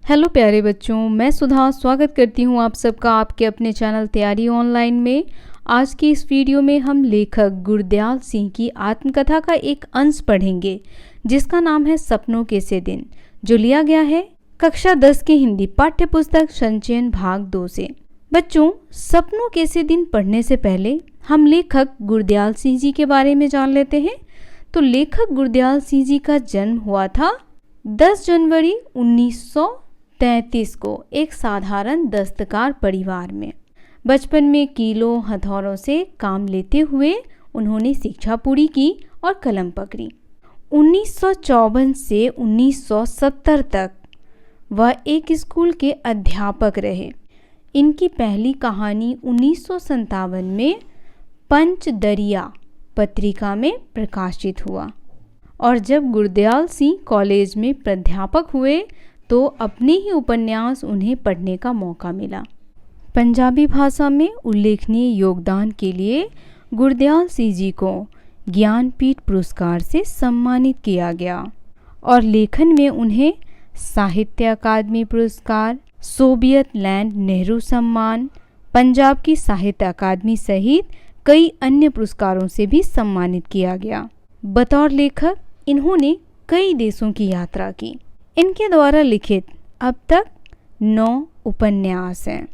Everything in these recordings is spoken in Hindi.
हेलो प्यारे बच्चों, मैं सुधा स्वागत करती हूँ आप सबका आपके अपने चैनल तैयारी ऑनलाइन में। आज की इस वीडियो में हम लेखक गुरदयाल सिंह की आत्मकथा का एक अंश पढ़ेंगे जिसका नाम है सपनों के से दिन, जो लिया गया है कक्षा 10 की हिंदी पाठ्य पुस्तक संचयन भाग 2 से। बच्चों, सपनों के से दिन पढ़ने से पहले हम लेखक गुरदयाल सिंह जी के बारे में जान लेते हैं। तो लेखक गुरदयाल सिंह जी का जन्म हुआ था 10 जनवरी 1933 को एक साधारण दस्तकार परिवार में। बचपन में कीलों हथौड़ों से काम लेते हुए उन्होंने शिक्षा पूरी की और कलम पकड़ी। 1954 से 1970 तक वह एक स्कूल के अध्यापक रहे। इनकी पहली कहानी 1957 में पंचदरिया पत्रिका में प्रकाशित हुआ और जब गुरदयाल सिंह कॉलेज में प्राध्यापक हुए तो अपने ही उपन्यास उन्हें पढ़ने का मौका मिला। पंजाबी भाषा में उल्लेखनीय योगदान के लिए गुरदयाल सिंह जी को ज्ञानपीठ पुरस्कार से सम्मानित किया गया और लेखन में उन्हें साहित्य अकादमी पुरस्कार, सोवियत लैंड नेहरू सम्मान, पंजाब की साहित्य अकादमी सहित कई अन्य पुरस्कारों से भी सम्मानित किया गया। बतौर लेखक इन्होंने कई देशों की यात्रा की। इनके द्वारा लिखित अब तक 9 उपन्यास हैं,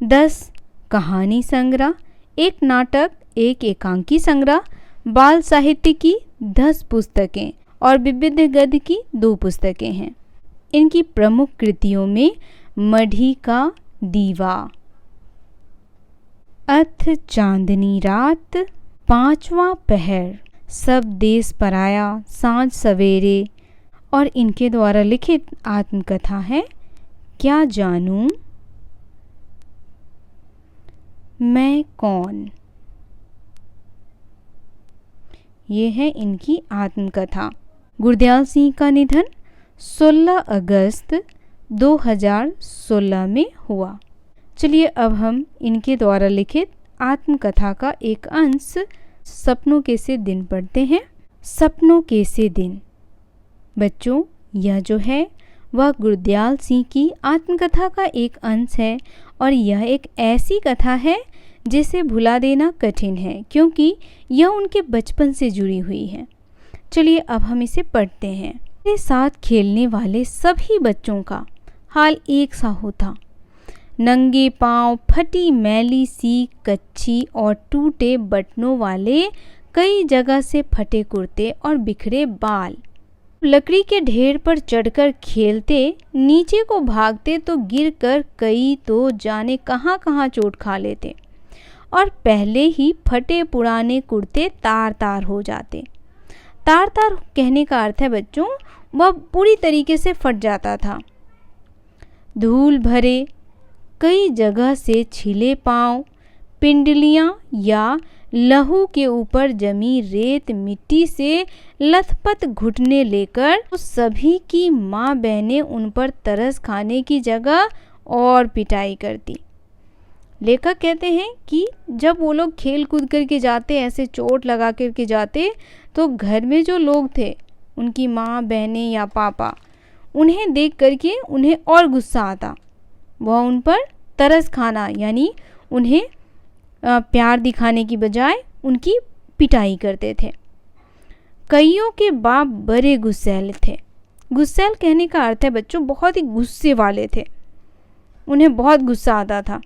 10 कहानी संग्रह, एक नाटक, एक एकांकी संग्रह, बाल साहित्य की 10 पुस्तकें और विविध गद्य की 2 पुस्तकें हैं। इनकी प्रमुख कृतियों में मढ़ी का दीवा, अथ चांदनी रात, पांचवा पहर, सब देश पराया, सांझ सवेरे और इनके द्वारा लिखित आत्मकथा है क्या जानूं मैं कौन। ये है इनकी आत्मकथा। गुरदयाल सिंह का निधन 16 अगस्त 2016 में हुआ। चलिए अब हम इनके द्वारा लिखित आत्मकथा का एक अंश सपनों के से दिन पढ़ते हैं। सपनों के से दिन। बच्चों, यह जो है वह गुरदयाल सिंह की आत्मकथा का एक अंश है और यह एक ऐसी कथा है जिसे भुला देना कठिन है क्योंकि यह उनके बचपन से जुड़ी हुई है। चलिए अब हम इसे पढ़ते हैं। मेरे साथ खेलने वाले सभी बच्चों का हाल एक सा होता। नंगे पांव, फटी मैली सी कच्ची और टूटे बटनों वाले, कई जगह से फटे कुर्ते और बिखरे बाल। लकड़ी के ढेर पर चढ़कर खेलते, नीचे को भागते तो गिरकर कई तो जाने कहां कहां चोट खा लेते और पहले ही फटे पुराने कुर्ते तार तार हो जाते। तार तार कहने का अर्थ है बच्चों, वह पूरी तरीके से फट जाता था। धूल भरे, कई जगह से छिले पांव, पिंडलियां या लहू के ऊपर जमी रेत मिट्टी से लथपथ घुटने लेकर तो सभी की माँ बहनें उन पर तरस खाने की जगह और पिटाई करती। लेखक कहते हैं कि जब वो लोग खेल कूद करके जाते, ऐसे चोट लगा करके जाते, तो घर में जो लोग थे, उनकी माँ बहनें या पापा, उन्हें देख करके उन्हें और गुस्सा आता। वह उन पर तरस खाना यानी उन्हें प्यार दिखाने की बजाय उनकी पिटाई करते थे। कईयों के बाप बड़े गुस्सैल थे। गुस्सैल कहने का अर्थ है बच्चों बहुत ही गुस्से वाले थे। उन्हें बहुत गुस्सा आता था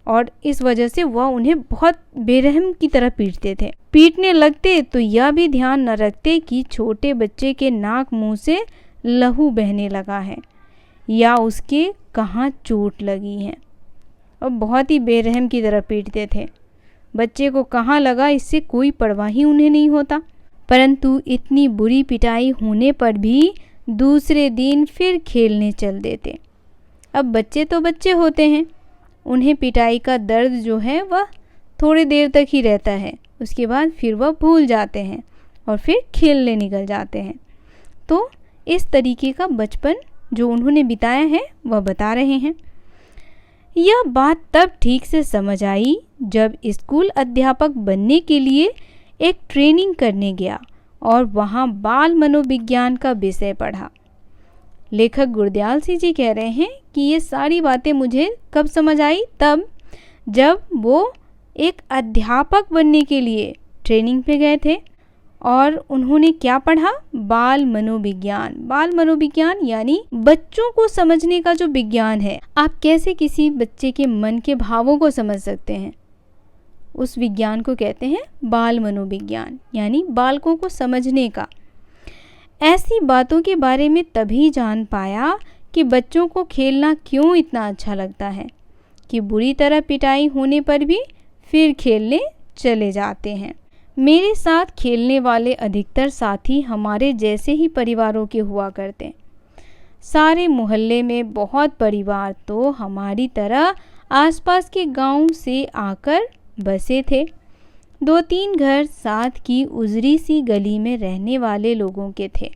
और इस वजह से वह उन्हें बहुत बेरहम की तरह पीटते थे। पीटने लगते तो यह भी ध्यान न रखते कि छोटे बच्चे के नाक मुंह से लहू बहने लगा है या उसके कहाँ चोट लगी है, और बहुत ही बेरहम की तरह पीटते थे। बच्चे को कहाँ लगा इससे कोई परवाह ही उन्हें नहीं होता। परंतु इतनी बुरी पिटाई होने पर भी दूसरे दिन फिर खेलने चल देते। अब बच्चे तो बच्चे होते हैं, उन्हें पिटाई का दर्द जो है वह थोड़ी देर तक ही रहता है, उसके बाद फिर वह भूल जाते हैं और फिर खेलने निकल जाते हैं। तो इस तरीके का बचपन जो उन्होंने बिताया है वह बता रहे हैं। यह बात तब ठीक से समझ आई जब स्कूल अध्यापक बनने के लिए एक ट्रेनिंग करने गया और वहाँ बाल मनोविज्ञान का विषय पढ़ा। लेखक गुरदयाल सिंह जी कह रहे हैं कि ये सारी बातें मुझे कब समझ आई, तब जब वो एक अध्यापक बनने के लिए ट्रेनिंग पे गए थे और उन्होंने क्या पढ़ा, बाल मनोविज्ञान। बाल मनोविज्ञान यानी बच्चों को समझने का जो विज्ञान है, आप कैसे किसी बच्चे के मन के भावों को समझ सकते हैं, उस विज्ञान को कहते हैं बाल मनोविज्ञान, यानी बालकों को समझने का। ऐसी बातों के बारे में तभी जान पाया कि बच्चों को खेलना क्यों इतना अच्छा लगता है, कि बुरी तरह पिटाई होने पर भी फिर खेलने चले जाते हैं। मेरे साथ खेलने वाले अधिकतर साथी हमारे जैसे ही परिवारों के हुआ करते। सारे मोहल्ले में बहुत परिवार तो हमारी तरह आसपास के गांव से आकर बसे थे। 2-3 घर साथ की उजरी सी गली में रहने वाले लोगों के थे।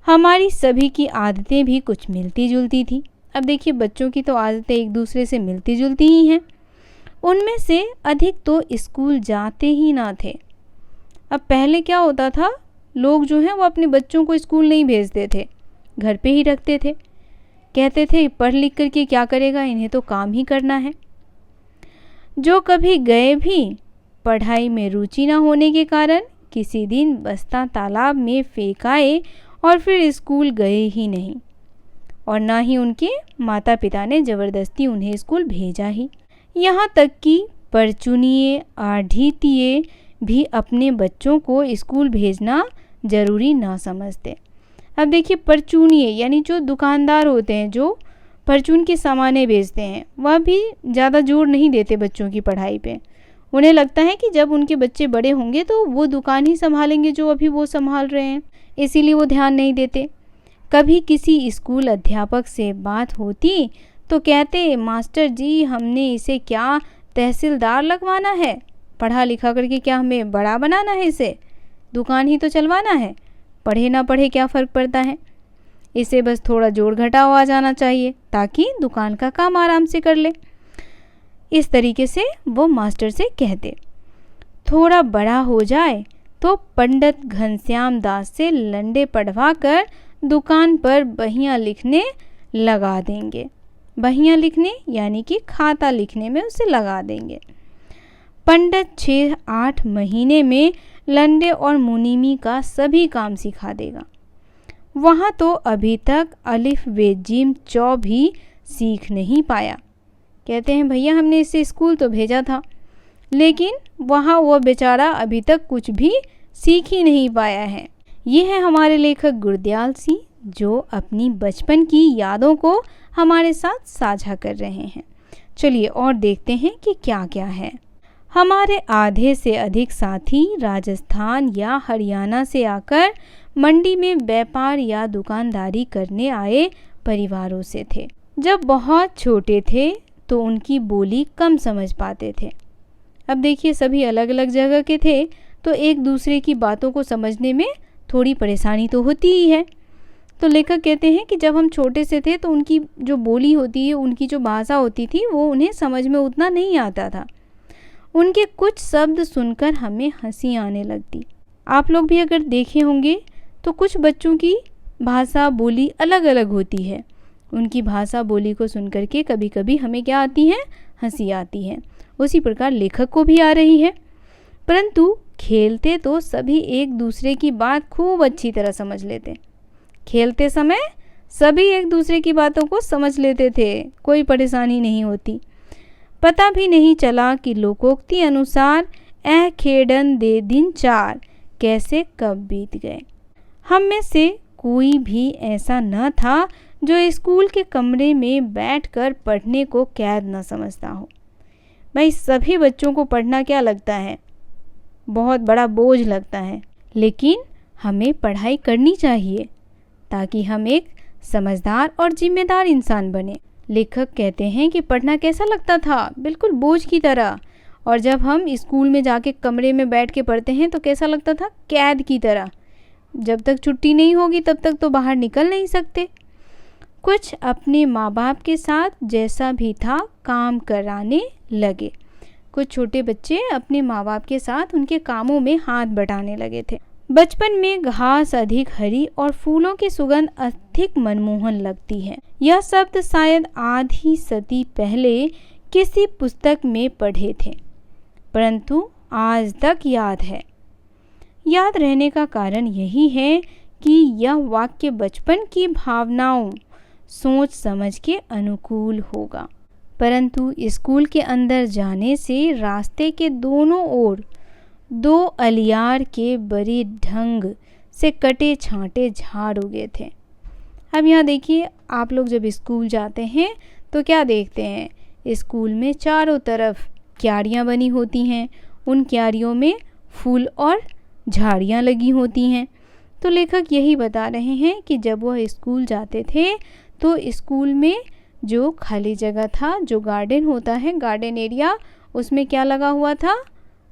हमारी सभी की आदतें भी कुछ मिलती जुलती थी। अब देखिए, बच्चों की तो आदतें एक दूसरे से मिलती जुलती ही हैं। उनमें से अधिक तो स्कूल जाते ही ना थे। अब पहले क्या होता था, लोग जो हैं वो अपने बच्चों को स्कूल नहीं भेजते थे, घर पे ही रखते थे। कहते थे पढ़ लिख कर के क्या करेगा, इन्हें तो काम ही करना है। जो कभी गए भी पढ़ाई में रुचि ना होने के कारण किसी दिन बस्ता तालाब में फेंक आए और फिर स्कूल गए ही नहीं, और ना ही उनके माता पिता ने ज़बरदस्ती उन्हें स्कूल भेजा ही। यहाँ तक कि परचुनिए आढ़ितिए भी अपने बच्चों को स्कूल भेजना ज़रूरी ना समझते। अब देखिए, परचूनिए यानी जो दुकानदार होते हैं, जो परचून के सामानें बेचते हैं, वह भी ज़्यादा जोर नहीं देते बच्चों की पढ़ाई पे। उन्हें लगता है कि जब उनके बच्चे बड़े होंगे तो वो दुकान ही संभालेंगे जो अभी वो संभाल रहे हैं, इसीलिए वो ध्यान नहीं देते। कभी किसी स्कूल अध्यापक से बात होती तो कहते, मास्टर जी हमने इसे क्या तहसीलदार लगवाना है, पढ़ा लिखा करके क्या हमें बड़ा बनाना है, इसे दुकान ही तो चलवाना है, पढ़े ना पढ़े क्या फ़र्क पड़ता है, इसे बस थोड़ा जोड़ घटाव आ जाना चाहिए ताकि दुकान का काम आराम से कर ले। इस तरीके से वो मास्टर से कहते। थोड़ा बड़ा हो जाए तो पंडित घनश्याम दास से लंडे पढ़वा कर दुकान पर बहियां लिखने लगा देंगे। बहियां लिखने यानी कि खाता लिखने में उसे लगा देंगे। पंडित 6-8 महीने में लंडे और मुनीमी का सभी काम सिखा देगा। वहाँ तो अभी तक अलिफ बे जिम चौ भी सीख नहीं पाया। कहते हैं भैया हमने इसे स्कूल तो भेजा था, लेकिन वहाँ वह बेचारा अभी तक कुछ भी सीख ही नहीं पाया है। ये है हमारे लेखक गुरदयाल सिंह, जो अपनी बचपन की यादों को हमारे साथ साझा कर रहे हैं। चलिए और देखते हैं कि क्या क्या है। हमारे आधे से अधिक साथी राजस्थान या हरियाणा से आकर मंडी में व्यापार या दुकानदारी करने आए परिवारों से थे। जब बहुत छोटे थे तो उनकी बोली कम समझ पाते थे। अब देखिए, सभी अलग अलग जगह के थे तो एक दूसरे की बातों को समझने में थोड़ी परेशानी तो होती ही है। तो लेखक कहते हैं कि जब हम छोटे से थे तो उनकी जो बोली होती है, उनकी जो भाषा होती थी, वो उन्हें समझ में उतना नहीं आता था। उनके कुछ शब्द सुनकर हमें हंसी आने लगती। आप लोग भी अगर देखे होंगे तो कुछ बच्चों की भाषा बोली अलग अलग होती है। उनकी भाषा बोली को सुनकर के कभी कभी हमें क्या आती है, हंसी आती है। उसी प्रकार लेखक को भी आ रही है। परंतु खेलते तो सभी एक दूसरे की बात खूब अच्छी तरह समझ लेते। खेलते समय सभी एक दूसरे की बातों को समझ लेते थे, कोई परेशानी नहीं होती। पता भी नहीं चला कि लोकोक्ति अनुसार ऐ खेडन दे दिन चार कैसे कब बीत गए। हम में से कोई भी ऐसा न था जो स्कूल के कमरे में बैठकर पढ़ने को कैद न समझता हो। भाई, सभी बच्चों को पढ़ना क्या लगता है, बहुत बड़ा बोझ लगता है, लेकिन हमें पढ़ाई करनी चाहिए ताकि हम एक समझदार और जिम्मेदार इंसान बने। लेखक कहते हैं कि पढ़ना कैसा लगता था, बिल्कुल बोझ की तरह। और जब हम स्कूल में जाके कमरे में बैठ के पढ़ते हैं तो कैसा लगता था, कैद की तरह। जब तक छुट्टी नहीं होगी तब तक तो बाहर निकल नहीं सकते। कुछ अपने माँ बाप के साथ जैसा भी था काम कराने लगे। कुछ छोटे बच्चे अपने माँ बाप के साथ उनके कामों में हाथ बटाने लगे थे। बचपन में घास अधिक हरी और फूलों की सुगंध अधिक मनमोहन लगती है। यह शब्द शायद आधी सदी पहले किसी पुस्तक में पढ़े थे, परंतु आज तक याद है। याद रहने का कारण यही है कि यह वाक्य बचपन की भावनाओं, सोच समझ के अनुकूल होगा। परंतु स्कूल के अंदर जाने से रास्ते के दोनों ओर 2 अलियार के बड़े ढंग से कटे छांटे झाड़ उगे थे। अब यहाँ देखिए, आप लोग जब स्कूल जाते हैं तो क्या देखते हैं, स्कूल में चारों तरफ क्यारियाँ बनी होती हैं, उन क्यारियों में फूल और झाड़ियाँ लगी होती हैं। तो लेखक यही बता रहे हैं कि जब वह स्कूल जाते थे तो स्कूल में जो खाली जगह था, जो गार्डन होता है, गार्डन एरिया, उसमें क्या लगा हुआ था,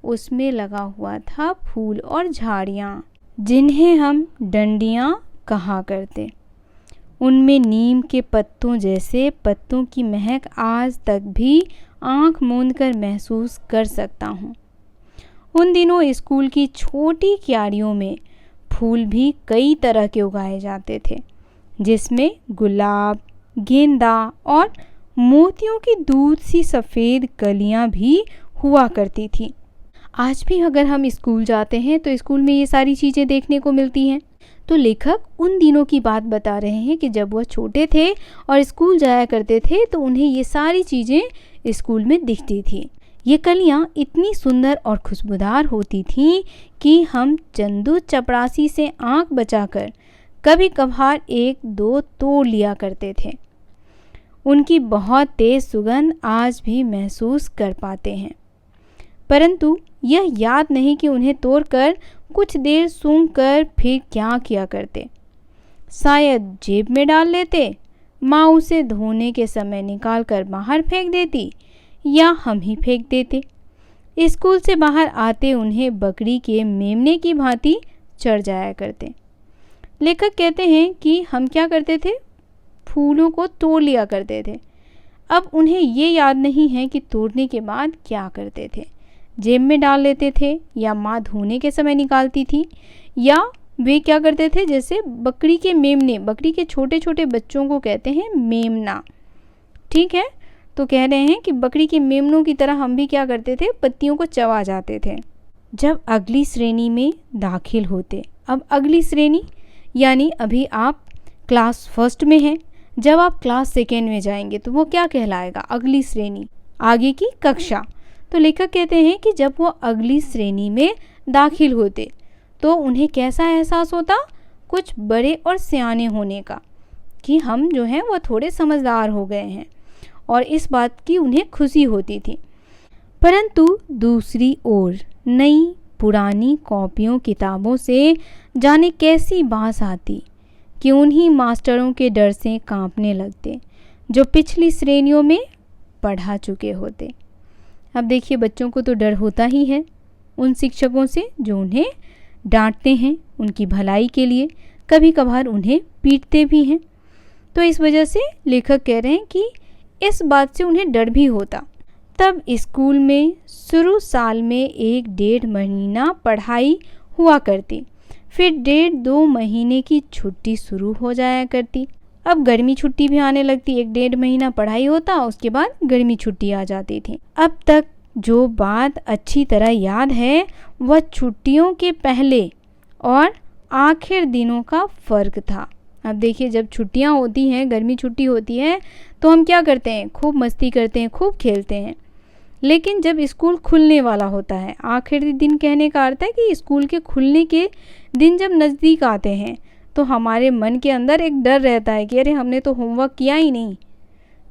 उसमें लगा हुआ था फूल और झाड़ियाँ, जिन्हें हम डंडियाँ कहा करते। उनमें नीम के पत्तों जैसे पत्तों की महक आज तक भी आँख मूंदकर महसूस कर सकता हूँ। उन दिनों स्कूल की छोटी क्यारियों में फूल भी कई तरह के उगाए जाते थे, जिसमें गुलाब, गेंदा और मोतियों की दूध सी सफ़ेद कलियां भी हुआ करती थी। आज भी अगर हम स्कूल जाते हैं तो स्कूल में ये सारी चीज़ें देखने को मिलती हैं। तो लेखक उन दिनों की बात बता रहे हैं कि जब वह छोटे थे और स्कूल जाया करते थे तो उन्हें ये सारी चीज़ें स्कूल में दिखती थी। ये कलियाँ इतनी सुंदर और खुशबूदार होती थीं कि हम चंदू चपरासी से आंख बचाकर कभी कभार 1-2 तोड़ लिया करते थे। उनकी बहुत तेज़ सुगंध आज भी महसूस कर पाते हैं, परंतु यह याद नहीं कि उन्हें तोड़कर कुछ देर सूंघ कर फिर क्या किया करते। शायद जेब में डाल लेते, माँ उसे धोने के समय निकाल कर बाहर फेंक देती, या हम ही फेंक देते। स्कूल से बाहर आते उन्हें बकरी के मेमने की भांति चढ़ जाया करते। लेखक कहते हैं कि हम क्या करते थे, फूलों को तोड़ लिया करते थे। अब उन्हें ये याद नहीं है कि तोड़ने के बाद क्या करते थे, जेब में डाल लेते थे, या माँ धोने के समय निकालती थी, या वे क्या करते थे, जैसे बकरी के मेमने, बकरी के छोटे छोटे बच्चों को कहते हैं मेमना, ठीक है। तो कह रहे हैं कि बकरी के मेमनों की तरह हम भी क्या करते थे, पत्तियों को चबा जाते थे। जब अगली श्रेणी में दाखिल होते, अब अगली श्रेणी यानी अभी आप क्लास 1 में हैं, जब आप क्लास 2 में जाएंगे तो वो क्या कहलाएगा, अगली श्रेणी, आगे की कक्षा। तो लेखक कहते हैं कि जब वो अगली श्रेणी में दाखिल होते तो उन्हें कैसा एहसास होता, कुछ बड़े और सियाने होने का, कि हम जो हैं वो थोड़े समझदार हो गए हैं, और इस बात की उन्हें खुशी होती थी। परंतु दूसरी ओर नई पुरानी कॉपियों किताबों से जाने कैसी बाँस आती कि उन्हीं मास्टरों के डर से कांपने लगते जो पिछली श्रेणियों में पढ़ा चुके होते। अब देखिए, बच्चों को तो डर होता ही है उन शिक्षकों से जो उन्हें डांटते हैं उनकी भलाई के लिए, कभी कभार उन्हें पीटते भी हैं। तो इस वजह से लेखक कह रहे हैं कि इस बात से उन्हें डर भी होता। तब स्कूल में शुरू साल में 1-1.5 महीना पढ़ाई हुआ करती, फिर 1.5-2 महीने की छुट्टी शुरू हो जाया करती। अब गर्मी छुट्टी भी आने लगती, 1-1.5 महीना पढ़ाई होता, उसके बाद गर्मी छुट्टी आ जाती थी। अब तक जो बात अच्छी तरह याद है वह छुट्टियों के पहले और आखिर दिनों का फ़र्क था। अब देखिए, जब छुट्टियां होती हैं, गर्मी छुट्टी होती है, तो हम क्या करते हैं, खूब मस्ती करते हैं, खूब खेलते हैं। लेकिन जब स्कूल खुलने वाला होता है, आखिरी दिन कहने का अर्थ है कि स्कूल के खुलने के दिन जब नज़दीक आते हैं तो हमारे मन के अंदर एक डर रहता है कि अरे हमने तो होमवर्क किया ही नहीं,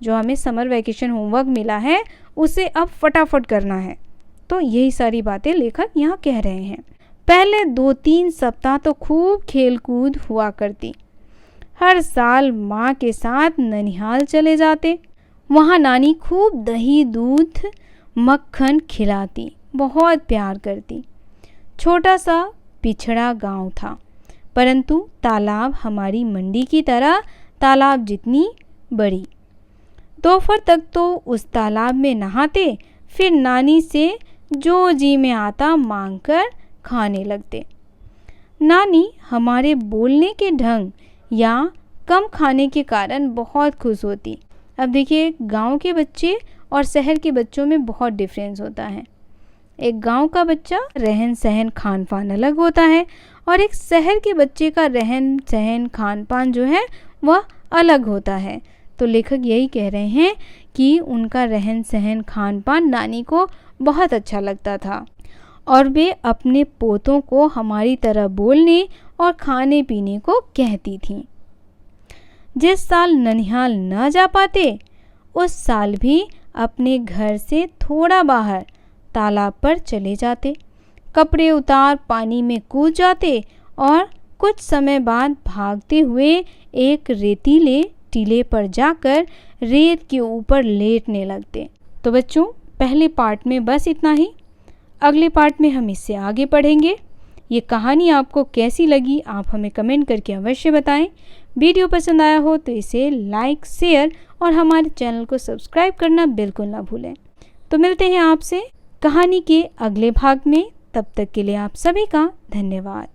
जो हमें समर वैकेशन होमवर्क मिला है उसे अब फटाफट करना है। तो यही सारी बातें लेखक यहाँ कह रहे हैं। पहले 2-3 सप्ताह तो खूब खेल कूद हुआ करती। हर साल माँ के साथ ननिहाल चले जाते, वहाँ नानी खूब दही दूध मक्खन खिलाती, बहुत प्यार करती। छोटा सा पिछड़ा गांव था, परंतु तालाब हमारी मंडी की तरह तालाब जितनी बड़ी। दोपहर तक तो उस तालाब में नहाते, फिर नानी से जो जी में आता मांगकर खाने लगते। नानी हमारे बोलने के ढंग या कम खाने के कारण बहुत खुश होती। अब देखिए, गांव के बच्चे और शहर के बच्चों में बहुत डिफरेंस होता है। एक गांव का बच्चा रहन सहन खान पान अलग होता है और एक शहर के बच्चे का रहन सहन खान पान जो है वह अलग होता है। तो लेखक यही कह रहे हैं कि उनका रहन सहन खान पान नानी को बहुत अच्छा लगता था और वे अपने पोतों को हमारी तरह बोलने और खाने पीने को कहती थीं। जिस साल ननिहाल न जा पाते उस साल भी अपने घर से थोड़ा बाहर तालाब पर चले जाते, कपड़े उतार पानी में कूद जाते और कुछ समय बाद भागते हुए एक रेतीले टीले पर जाकर रेत के ऊपर लेटने लगते। तो बच्चों, पहले पार्ट में बस इतना ही। अगले पार्ट में हम इससे आगे पढ़ेंगे। ये कहानी आपको कैसी लगी आप हमें कमेंट करके अवश्य बताएं। वीडियो पसंद आया हो तो इसे लाइक, शेयर और हमारे चैनल को सब्सक्राइब करना बिल्कुल ना भूलें। तो मिलते हैं आपसे कहानी के अगले भाग में। तब तक के लिए आप सभी का धन्यवाद।